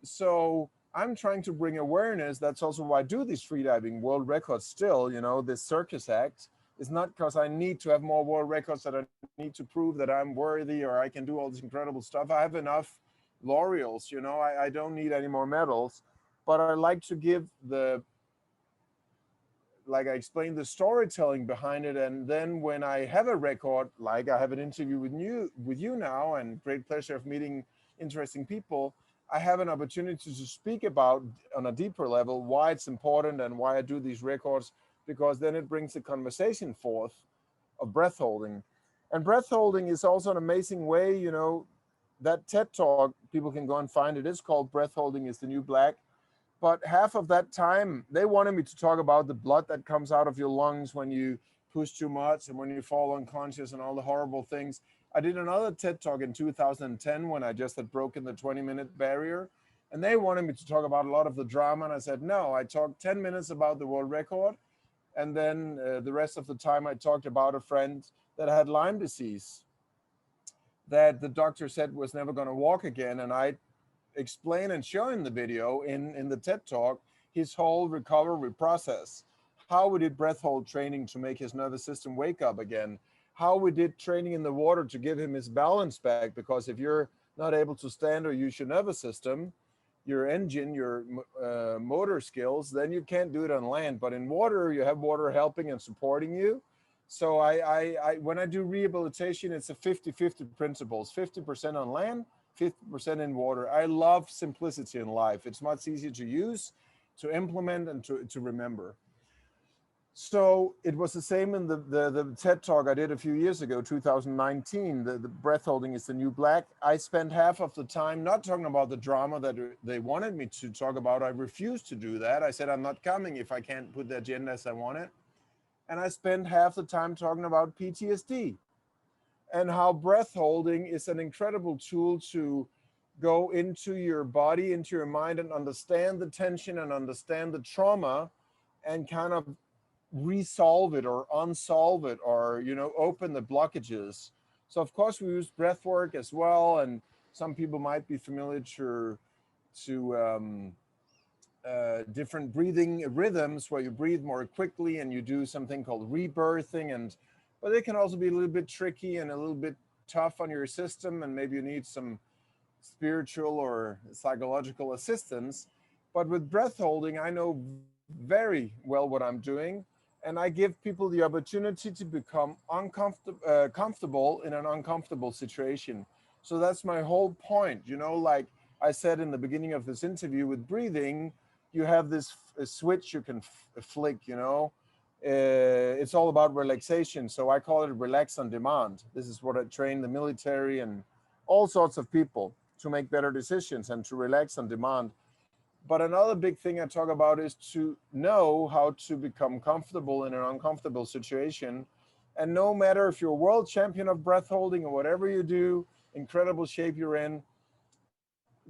So I'm trying to bring awareness. That's also why I do these freediving world records still, you know, this circus act. It's not because I need to have more world records, that I need to prove that I'm worthy or I can do all this incredible stuff. I have enough laurels, you know, I don't need any more medals. But I like to give like I explained, the storytelling behind it. And then when I have a record, like I have an interview with you now, and great pleasure of meeting interesting people, I have an opportunity to speak about on a deeper level why it's important and why I do these records, because then it brings the conversation forth of breath holding. And breath holding is also an amazing way, you know, that TED talk, people can go and find it. It's called Breath Holding is the New Black. But half of that time, they wanted me to talk about the blood that comes out of your lungs when you push too much and when you fall unconscious and all the horrible things. I did another TED talk in 2010 when I just had broken the 20-minute barrier. And they wanted me to talk about a lot of the drama. And I said, no, I talked 10 minutes about the world record. And then the rest of the time, I talked about a friend that had Lyme disease, that the doctor said was never going to walk again. And I explain and show in the video in the TED talk his whole recovery process, how we did breath hold training to make his nervous system wake up again, how we did training in the water to give him his balance back, because if you're not able to stand or use your nervous system, your engine, your motor skills, then you can't do it on land. But in water, you have water helping and supporting you. So I when I do rehabilitation, it's a 50-50 principles, 50% on land, 50% in water. I love simplicity in life. It's much easier to use, to implement, and to remember. So it was the same in the TED talk I did a few years ago, 2019, the breath holding is the new black. I spent half of the time not talking about the drama that they wanted me to talk about. I refused to do that. I said, I'm not coming if I can't put the agenda as I want it. And I spent half the time talking about PTSD and how breath holding is an incredible tool to go into your body, into your mind, and understand the tension and understand the trauma and kind of resolve it or unsolve it, or, you know, open the blockages. So of course we use breath work as well. And some people might be familiar to different breathing rhythms where you breathe more quickly and you do something called rebirthing, but they can also be a little bit tricky and a little bit tough on your system, and maybe you need some spiritual or psychological assistance. But with breath holding, I know very well what I'm doing, and I give people the opportunity to become comfortable in an uncomfortable situation. So that's my whole point. You know, like I said in the beginning of this interview, with breathing, you have this switch you can flick, you know. It's all about relaxation. So I call it relax on demand. This is what I train the military and all sorts of people to make better decisions and to relax on demand. But another big thing I talk about is to know how to become comfortable in an uncomfortable situation. And no matter if you're a world champion of breath holding or whatever you do, incredible shape you're in.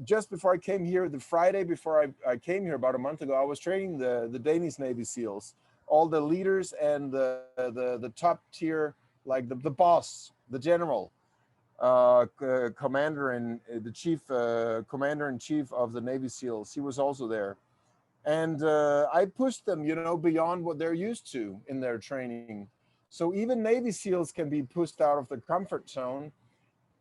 Just before I came here, the Friday before I came here about a month ago, I was training the Danish Navy SEALs. all the leaders and the top tier, like the boss, the general, commander and the chief commander in chief of the Navy SEALs. He was also there. And I pushed them, you know, beyond what they're used to in their training. So even Navy SEALs can be pushed out of the comfort zone,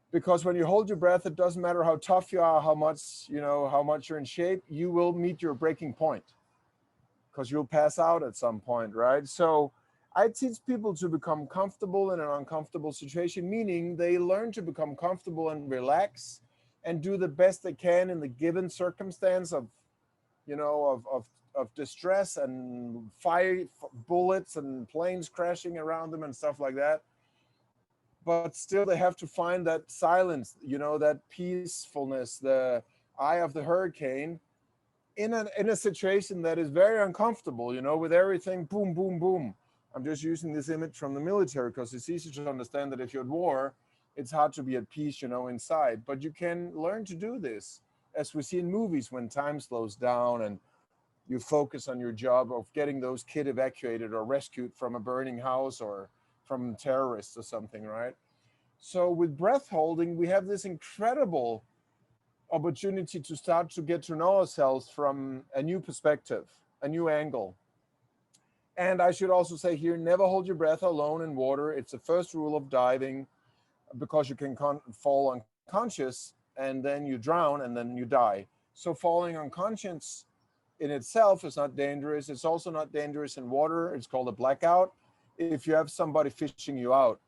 because when you hold your breath, it doesn't matter how tough you are, how much, you know, how much you're in shape, you will meet your breaking point, because you'll pass out at some point, right? So I teach people to become comfortable in an uncomfortable situation, meaning they learn to become comfortable and relax and do the best they can in the given circumstance of, you know, of distress and fire, bullets and planes crashing around them and stuff like that. But still they have to find that silence, you know, that peacefulness, the eye of the hurricane in a situation that is very uncomfortable, you know, with everything boom, boom, boom. I'm just using this image from the military because it's easy to understand that if you're at war, it's hard to be at peace, you know, inside. But you can learn to do this, as we see in movies, when time slows down and you focus on your job of getting those kids evacuated or rescued from a burning house or from terrorists or something, right? So with breath holding, we have this incredible opportunity to start to get to know ourselves from a new perspective, a new angle. And I should also say here, never hold your breath alone in water. It's the first rule of diving, because you can fall unconscious and then you drown and then you die. So falling unconscious in itself is not dangerous. It's also not dangerous in water. It's called a blackout if you have somebody fishing you out.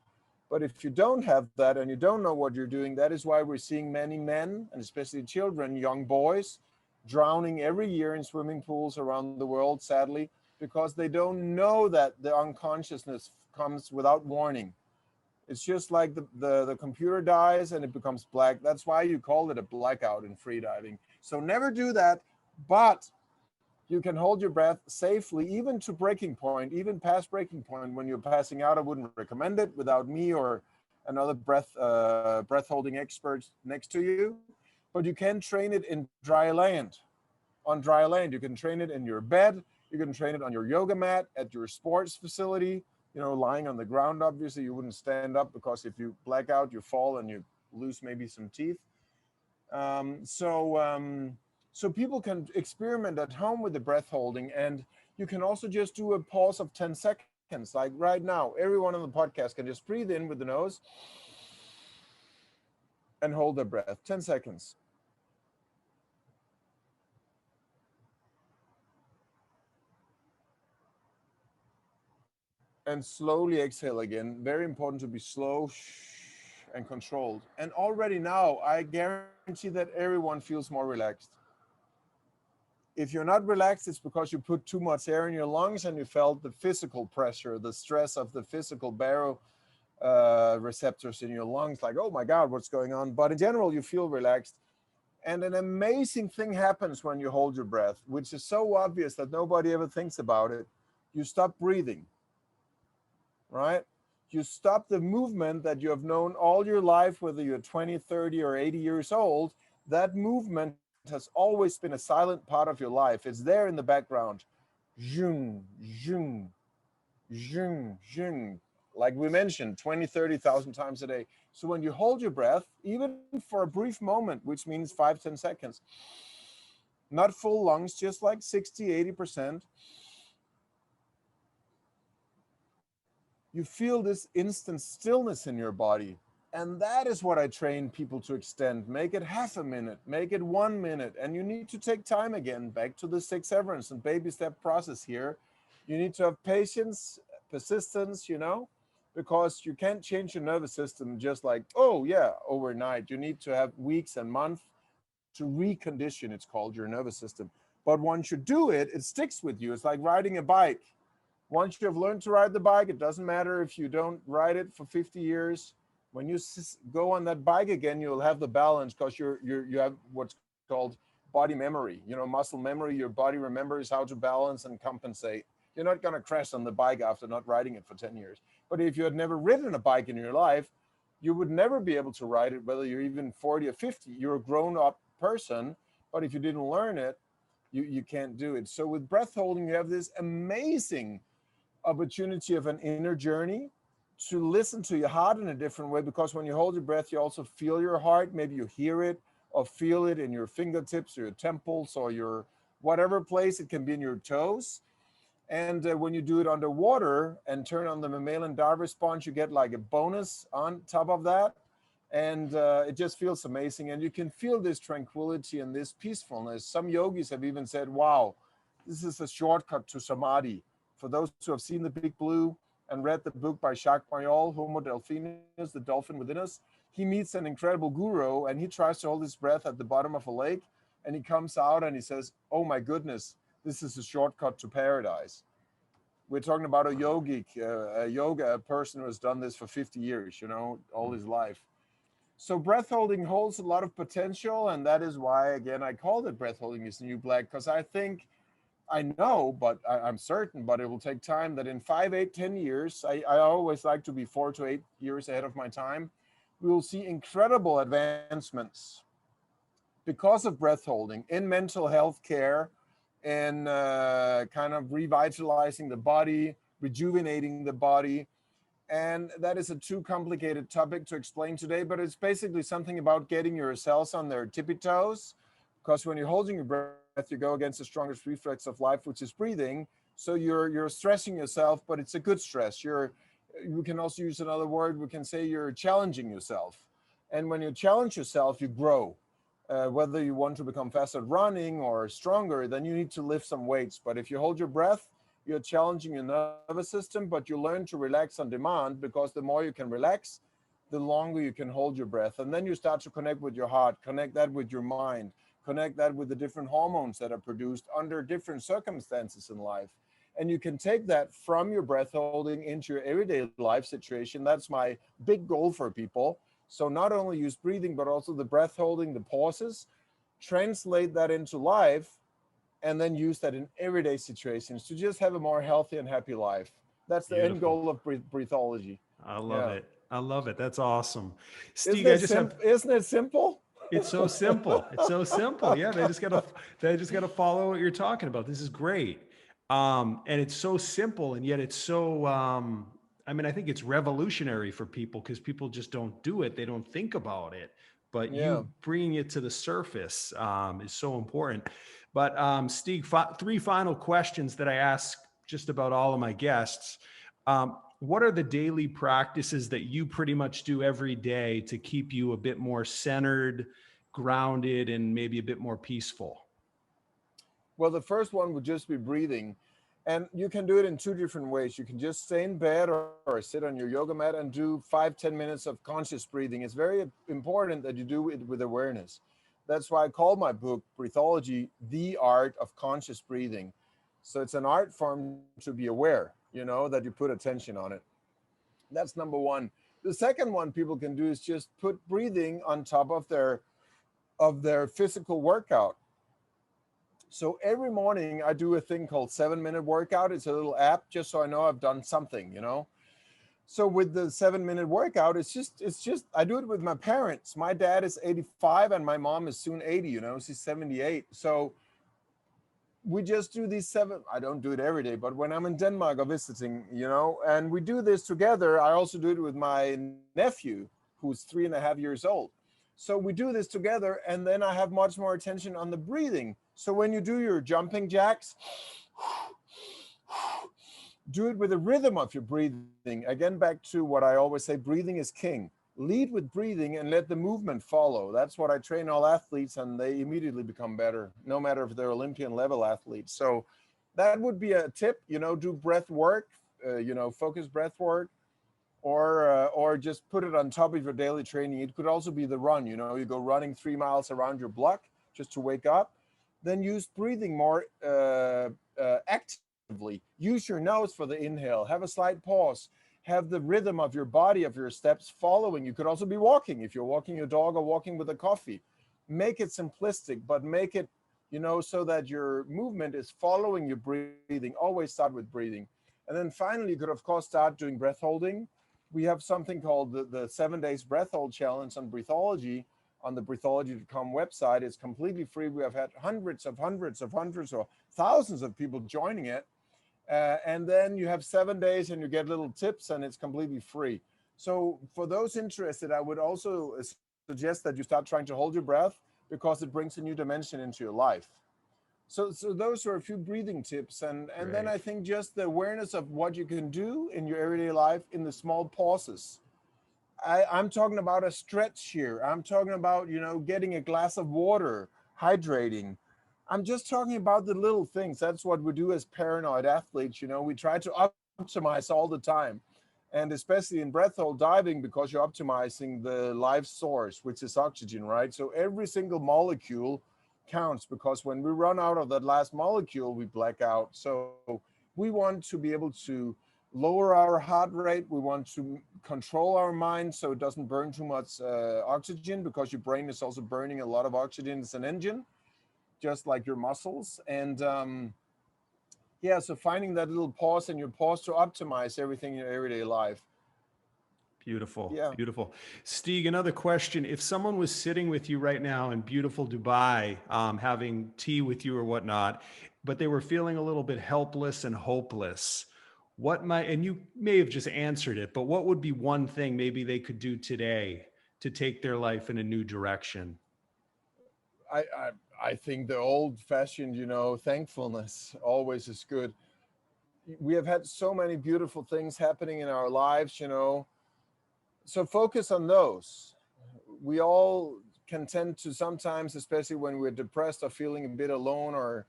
But if you don't have that and you don't know what you're doing, that is why we're seeing many men, and especially children, young boys, drowning every year in swimming pools around the world, sadly, because they don't know that the unconsciousness comes without warning. It's just like the computer dies and it becomes black. That's why you call it a blackout in freediving. So never do that, but you can hold your breath safely, even to breaking point, even past breaking point. When you're passing out, I wouldn't recommend it without me or another breath holding expert next to you. But you can train it in dry land. On dry land, you can train it in your bed. You can train it on your yoga mat, at your sports facility, you know, lying on the ground. Obviously, you wouldn't stand up, because if you black out, you fall and you lose maybe some teeth. So people can experiment at home with the breath holding, and you can also just do a pause of 10 seconds. Like right now, everyone on the podcast can just breathe in with the nose and hold their breath, 10 seconds. And slowly exhale again. Very important to be slow and controlled. And already now, I guarantee that everyone feels more relaxed. If you're not relaxed, it's because you put too much air in your lungs and you felt the physical pressure, the stress of the physical barrel receptors in your lungs, like, oh my God, what's going on? But in general, you feel relaxed. And an amazing thing happens when you hold your breath, which is so obvious that nobody ever thinks about it. You stop breathing, right? You stop the movement that you have known all your life, whether you're 20, 30, or 80 years old. That movement has always been a silent part of your life. It's there in the background. Zhung, zhung, zhung, zhung. Like we mentioned, 20, 30,000 times a day. So when you hold your breath, even for a brief moment, which means 5, 10 seconds, not full lungs, just like 60, 80%, you feel this instant stillness in your body. And that is what I train people to extend. Make it half a minute, make it 1 minute. And you need to take time again, back to the Stig Severinsen baby step process here. You need to have patience, persistence, you know, because you can't change your nervous system just like, oh yeah, overnight. You need to have weeks and months to recondition, it's called, your nervous system. But once you do it, it sticks with you. It's like riding a bike. Once you have learned to ride the bike, it doesn't matter if you don't ride it for 50 years. When you go on that bike again, you'll have the balance, because you have what's called body memory, you know, muscle memory. Your body remembers how to balance and compensate. You're not going to crash on the bike after not riding it for 10 years. But if you had never ridden a bike in your life, you would never be able to ride it, whether you're even 40 or 50. You're a grown-up person, but if you didn't learn it, you can't do it. So with breath holding, you have this amazing opportunity of an inner journey, to listen to your heart in a different way, because when you hold your breath, you also feel your heart. Maybe you hear it or feel it in your fingertips or your temples or your whatever place. It can be in your toes. And when you do it underwater and turn on the mammalian dive response, you get like a bonus on top of that. And it just feels amazing. And you can feel this tranquility and this peacefulness. Some yogis have even said, wow, this is a shortcut to samadhi. For those who have seen The Big Blue and read the book by Jacques Mayol, Homo Delphinus, the dolphin within us, he meets an incredible guru and he tries to hold his breath at the bottom of a lake. And he comes out and he says, oh my goodness, this is a shortcut to paradise. We're talking about a yogic, a person who has done this for 50 years, all his life. So breath holding holds a lot of potential. And that is why, again, I called it Breath Holding is the New Black, because I know, but I'm certain, but it will take time, that in 5, 8, 10 years, I always like to be 4 to 8 years ahead of my time, we will see incredible advancements because of breath holding in mental health care, and kind of revitalizing the body, rejuvenating the body. And that is a too complicated topic to explain today, but it's basically something about getting your cells on their tippy toes, because when you're holding your breath, you go against the strongest reflex of life, which is breathing. So you're stressing yourself, but it's a good stress. We can also use another word. We can say you're challenging yourself. And when you challenge yourself, you grow. Whether you want to become faster at running or stronger, then you need to lift some weights. But if you hold your breath, you're challenging your nervous system, but you learn to relax on demand, because the more you can relax, the longer you can hold your breath. And then you start to connect with your heart, connect that with your mind, connect that with the different hormones that are produced under different circumstances in life. And you can take that from your breath holding into your everyday life situation. That's my big goal for people. So not only use breathing, but also the breath holding, the pauses, translate that into life, and then use that in everyday situations to just have a more healthy and happy life. That's the end goal of breathology. I love it. I love it. That's awesome. Stig, Isn't it simple? It's so simple. It's so simple. Yeah, they just gotta follow what you're talking about. This is great. And it's so simple, and yet it's so I think it's revolutionary for people, because people just don't do it. They don't think about it. But you bringing it to the surface is so important. But Stig, 3 final questions that I ask just about all of my guests. What are the daily practices that you pretty much do every day to keep you a bit more centered, grounded, and maybe a bit more peaceful? Well, the first one would just be breathing. And you can do it in 2 different ways. You can just stay in bed or sit on your yoga mat and do 5-10 minutes of conscious breathing. It's very important that you do it with awareness. That's why I call my book, Breathology, The Art of Conscious Breathing. So it's an art form to be aware, that you put attention on it. That's number one. The second one people can do is just put breathing on top of their physical workout. So every morning I do a thing called 7-minute workout. It's a little app just so I know I've done something, So with the 7-minute workout, it's just I do it with my parents. My dad is 85 and my mom is soon 80, she's 78. So we just do these 7, I don't do it every day, but when I'm in Denmark or visiting, and we do this together. I also do it with my nephew, who's 3.5 years old. So we do this together, and then I have much more attention on the breathing. So when you do your jumping jacks, do it with the rhythm of your breathing. Again, back to what I always say, breathing is king. Lead with breathing and let the movement follow. That's what I train all athletes, and they immediately become better, no matter if they're Olympian level athletes. So that would be a tip, do breath work, focus breath work, or just put it on top of your daily training. It could also be the run, you go running 3 miles around your block just to wake up. Then use breathing more actively. Use your nose for the inhale. Have a slight pause. Have the rhythm of your body, of your steps following. You could also be walking if you're walking your dog or walking with a coffee. Make it simplistic, but make it, so that your movement is following your breathing. Always start with breathing. And then finally, you could, of course, start doing breath holding. We have something called the 7 days breath hold challenge on Breathology, on the breathology.com website. It's completely free. We have had hundreds or thousands of people joining it. And then you have 7 days and you get little tips and it's completely free. So for those interested, I would also suggest that you start trying to hold your breath, because it brings a new dimension into your life. So those are a few breathing tips. And then Great. I think just the awareness of what you can do in your everyday life in the small pauses. I'm talking about a stretch here. I'm talking about, getting a glass of water, hydrating. I'm just talking about the little things. That's what we do as paranoid athletes. We try to optimize all the time. And especially in breath hold diving, because you're optimizing the life source, which is oxygen, right? So every single molecule counts, because when we run out of that last molecule, we black out. So we want to be able to lower our heart rate. We want to control our mind so it doesn't burn too much oxygen, because your brain is also burning a lot of oxygen. It's an engine, just like your muscles. And yeah, so finding that little pause in your pause to optimize everything in your everyday life. Beautiful, Yeah. beautiful. Stig, another question. If someone was sitting with you right now in beautiful Dubai, having tea with you or whatnot, but they were feeling a little bit helpless and hopeless, what might, and you may have just answered it, but what would be one thing maybe they could do today to take their life in a new direction? I, I, I think the old fashioned, thankfulness always is good. We have had so many beautiful things happening in our lives. So focus on those. We all can tend to sometimes, especially when we're depressed or feeling a bit alone or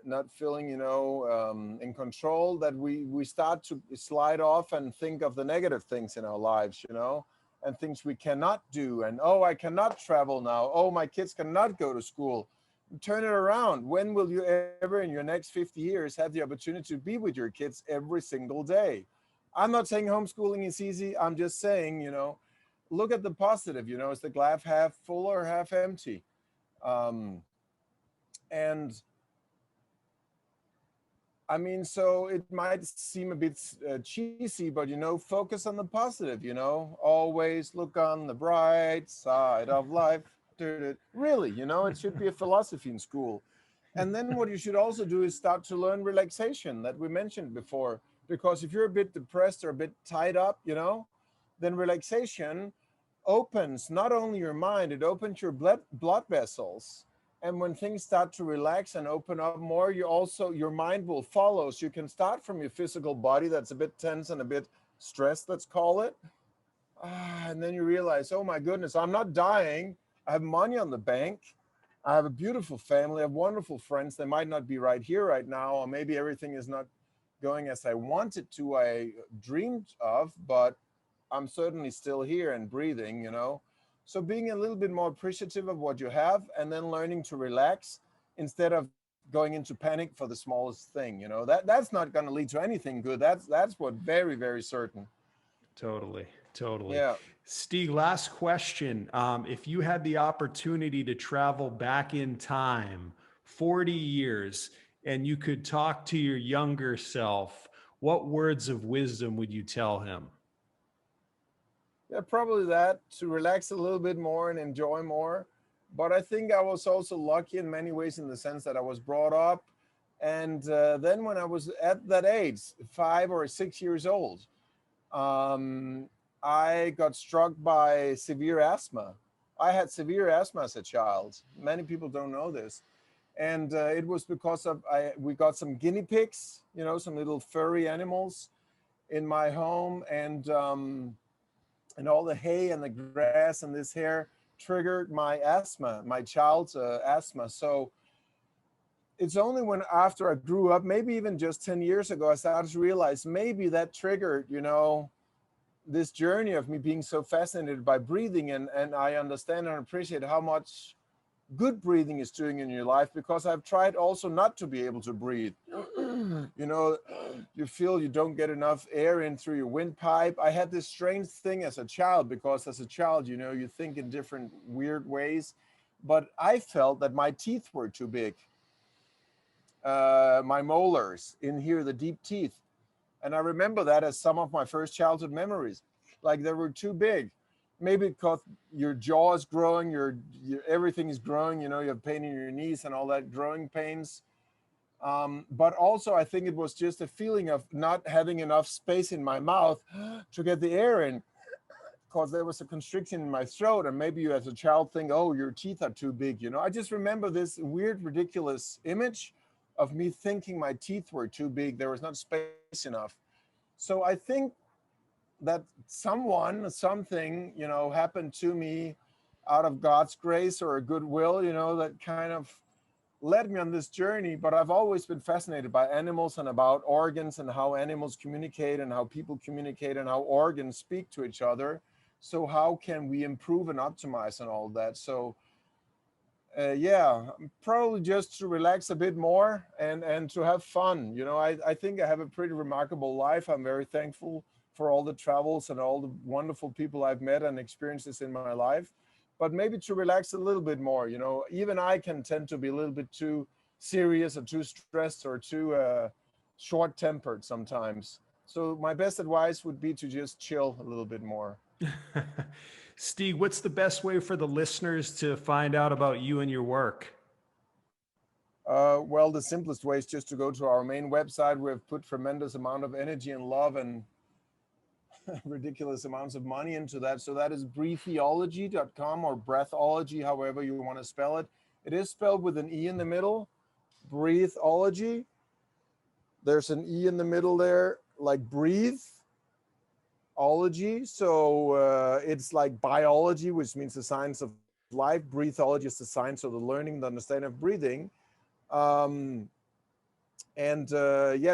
not feeling, in control, that we start to slide off and think of the negative things in our lives, and things we cannot do. And, oh, I cannot travel now. Oh, my kids cannot go to school. Turn it around. When will you ever in your next 50 years have the opportunity to be with your kids every single day? I'm not saying homeschooling is easy. I'm just saying, look at the positive. Is the glass half full or half empty? And I mean, so it might seem a bit cheesy, but focus on the positive. Always look on the bright side of life. Really, it should be a philosophy in school. And then what you should also do is start to learn relaxation that we mentioned before. Because if you're a bit depressed or a bit tied up, then relaxation opens not only your mind, it opens your blood vessels. And when things start to relax and open up more, your mind will follow. So you can start from your physical body that's a bit tense and a bit stressed, let's call it. And then you realize, oh my goodness, I'm not dying. I have money on the bank. I have a beautiful family. I have wonderful friends. They might not be right here right now, or maybe everything is not going as I wanted to, I dreamed of, but I'm certainly still here and breathing. So being a little bit more appreciative of what you have, and then learning to relax instead of going into panic for the smallest thing. That's not going to lead to anything good. That's what very, very certain. Totally, totally. Yeah. Stig, last question. If you had the opportunity to travel back in time 40 years and you could talk to your younger self, what words of wisdom would you tell him? Yeah, probably that, to relax a little bit more and enjoy more. But I think I was also lucky in many ways, in the sense that I was brought up. And then when I was at that age, 5 or 6 years old, um, I got struck by severe asthma. I had severe asthma as a child. Many people don't know this. And it was because we got some guinea pigs, some little furry animals in my home. And all the hay and the grass and this hair triggered my asthma, my child's asthma. So it's only when after I grew up, maybe even just 10 years ago, I started to realize maybe that triggered, this journey of me being so fascinated by breathing. And I understand and appreciate how much good breathing is doing in your life, because I've tried also not to be able to breathe. You feel you don't get enough air in through your windpipe. I had this strange thing as a child, because as a child, you think in different weird ways, but I felt that my teeth were too big. My molars in here, the deep teeth. And I remember that as some of my first childhood memories, like they were too big. Maybe because your jaw is growing, your everything is growing, you have pain in your knees and all that, growing pains. But also, I think it was just a feeling of not having enough space in my mouth to get the air in, because there was a constriction in my throat. And maybe you as a child think, oh, your teeth are too big. You know, I just remember this weird, ridiculous image of me thinking my teeth were too big. There was not space enough. So I think that something, you know, happened to me out of God's grace or a goodwill, you know, that kind of led me on this journey. But I've always been fascinated by animals and about organs and how animals communicate and how people communicate and how organs speak to each other. So how can we improve and optimize and all that? So yeah, probably just to relax a bit more and to have fun. You know, I think I have a pretty remarkable life. I'm very thankful for all the travels and all the wonderful people I've met and experiences in my life. But maybe to relax a little bit more. You know, even I can tend to be a little bit too serious or too stressed or too short-tempered sometimes. So my best advice would be to just chill a little bit more. Stig, what's the best way for the listeners to find out about you and your work? Well, the simplest way is just to go to our main website. We've put tremendous amount of energy and love and ridiculous amounts of money into that. So that is breatheology.com or breathology, however you want to spell it. It is spelled with an E in the middle, breatheology. There's an E in the middle there, like breathe. Ology, so it's like biology, which means the science of life. Breathology is the science of the learning, the understanding of breathing. Yeah,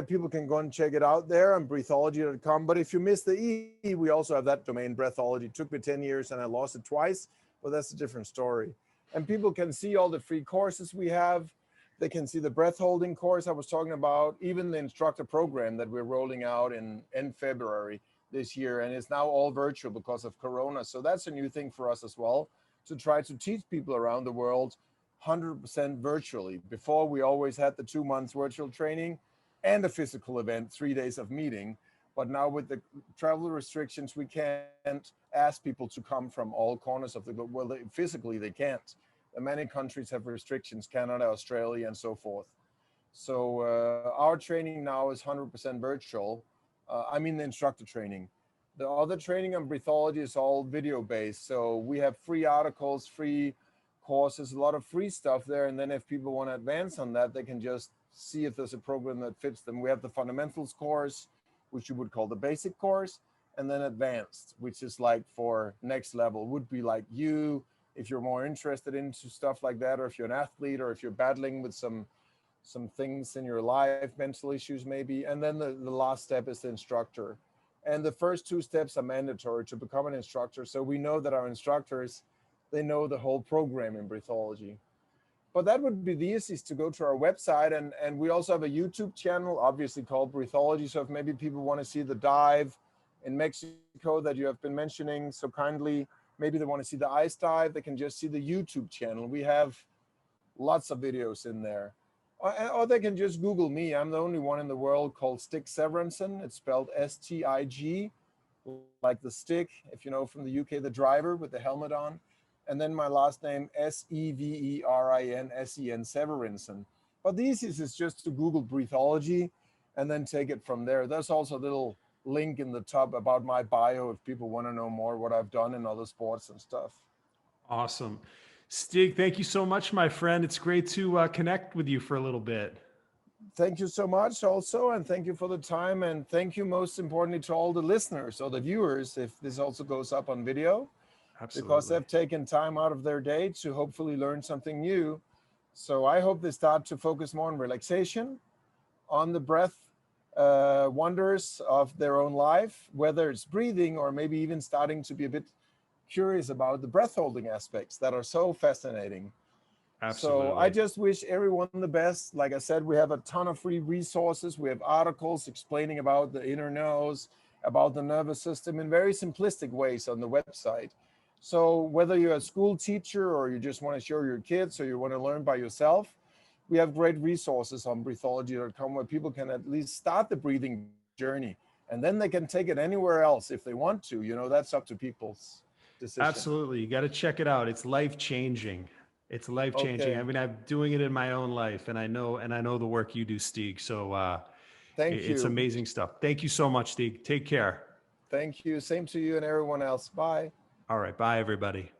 people can go and check it out there on breathology.com. But if you miss the E, we also have that domain, breathology. It took me 10 years and I lost it twice, but that's a different story. And people can see all the free courses we have. They can see the breath holding course I was talking about, even the instructor program that we're rolling out in February this year, and it's now all virtual because of Corona. So that's a new thing for us as well, to try to teach people around the world 100% virtually. Before, we always had the 2 months virtual training and a physical event, 3 days of meeting. But now with the travel restrictions, we can't ask people to come from all corners of the globe. Well, physically they can't. Many countries have restrictions, Canada, Australia, and so forth. So our training now is 100% virtual. I mean the instructor training. The other training on breathology is all video based. So we have free articles, free courses, a lot of free stuff there. And then if people want to advance on that, they can just see if there's a program that fits them. We have the fundamentals course, which you would call the basic course, and then advanced, which is like for next level, would be like you, if you're more interested into stuff like that, or if you're an athlete, or if you're battling with some things in your life, mental issues maybe. And then the last step is the instructor. And the first 2 steps are mandatory to become an instructor. So we know that our instructors, they know the whole program in breathology. But that would be the easiest, to go to our website. And we also have a YouTube channel, obviously called Breathology. So if maybe people want to see the dive in Mexico that you have been mentioning so kindly, maybe they want to see the ice dive, they can just see the YouTube channel. We have lots of videos in there. Or they can just Google me. I'm the only one in the world called Stig Severinsen. It's spelled S-T-I-G, like the stick, if you know, from the UK, the driver with the helmet on. And then my last name, S-E-V-E-R-I-N-S-E-N, Severinsen. But the easiest is just to Google breathology and then take it from there. There's also a little link in the top about my bio if people want to know more what I've done in other sports and stuff. Awesome. Stig, thank you so much, my friend. It's great to connect with you for a little bit. Thank you so much also, and thank you for the time, and thank you most importantly to all the listeners or the viewers, if this also goes up on video. Absolutely. Because they've taken time out of their day to hopefully learn something new. So I hope they start to focus more on relaxation, on the breath wonders of their own life, whether it's breathing or maybe even starting to be a bit curious about the breath holding aspects that are so fascinating. Absolutely. So I just wish everyone the best. Like I said, we have a ton of free resources. We have articles explaining about the inner nose, about the nervous system in very simplistic ways on the website. So whether you're a school teacher or you just want to show your kids or you want to learn by yourself, we have great resources on breathology.com where people can at least start the breathing journey, and then they can take it anywhere else if they want to. You know, that's up to people's decision. Absolutely. You got to check it out. It's life-changing. It's life changing. Okay. I mean, I'm doing it in my own life, and I know the work you do, Stig. So Thank it's you. amazing stuff. Thank you so much, Stig. Take care. Thank you. Same to you and everyone else. Bye. All right. Bye, everybody.